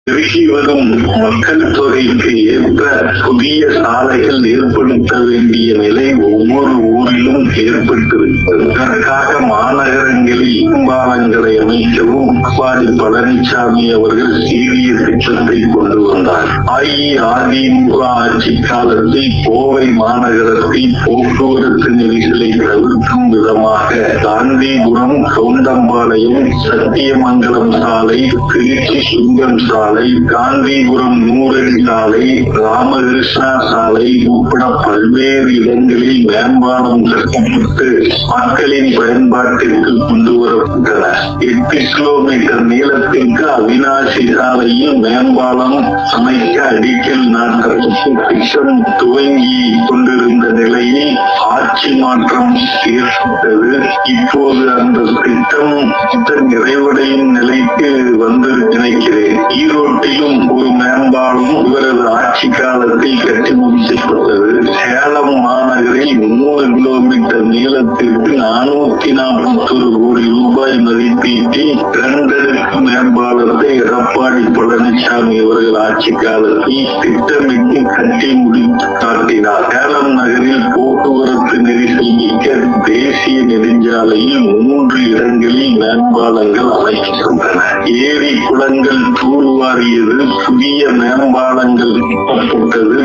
பெருகி வரும் மக்கள் தொகைக்கு ஏற்ப புதிய சாலைகள் ஏற்படுத்த வேண்டிய நிலை ஒவ்வொரு ஊரிலும் ஏற்பட்டிருக்கிறது. இதற்காக மாநகரங்களில் மேம்பாலங்களை அமைக்கவும் எடப்பாடி பழனிசாமி அவர்கள் சீரிய திட்டத்தை கொண்டு வந்தார். அஇஅதிமுக ஆட்சி காலத்தில் கோவை மாநகரத்தில் போக்குவரத்து நெரிசலை தவிர்க்கும் விதமாக காந்திபுரம், கவுண்டம்பாளையம், சத்தியமங்கலம் சாலை, திருச்சி சுங்கம் சாலை, காந்திபுரம் நூறடி சாலை, ராமகிருஷ்ணா சாலை உட்பட பல்வேறு இடங்களில் மேம்பாலம் கட்டப்பட்டு மக்களின் பயன்பாட்டிற்கு கொண்டு வரப்பட்டன. 8 கிலோமீட்டர் நீளத்திற்கு அவிநாசி சாலையில் மேம்பாலம் அமைக்க அடிக்கல் நாட்டப்பட்டு திட்டம் துவங்கி கொண்டிருந்த நிலையில் ஆட்சி மாற்றம் ஏற்பட்டது. இப்போது அந்த திட்டம் நிறைவடையும் நிலைக்கு வந்து நினைக்கிறேன். ஈரோட்டிலும் ஒரு மேம்பாலம் இவரது ஆட்சி காலத்தில் கட்டி முடிக்கப்பட்டது. சேலம் மாநகரில் 3 கிலோமீட்டர் நீளத்திற்கு 441 கோடி ரூபாய் மதிப்பீட்டில் 2 அடுக்கு மேம்பாலத்தை எடப்பாடி பழனிசாமி அவர்கள் ஆட்சி காலத்தில் திட்டமிட்டு கட்டி முடித்து காட்டினார். சேலம் நகரில் போக்குவரத்து நெரிசல் மிக்க தேசிய நெடுஞ்சாலையில் 3 இடங்களில் மேம்பாலங்கள் அமைக்கப்பட்டன. ஏரி குளங்கள் தூர்வாரியது, புதிய மேம்பாலங்கள் கட்டப்பட்டது.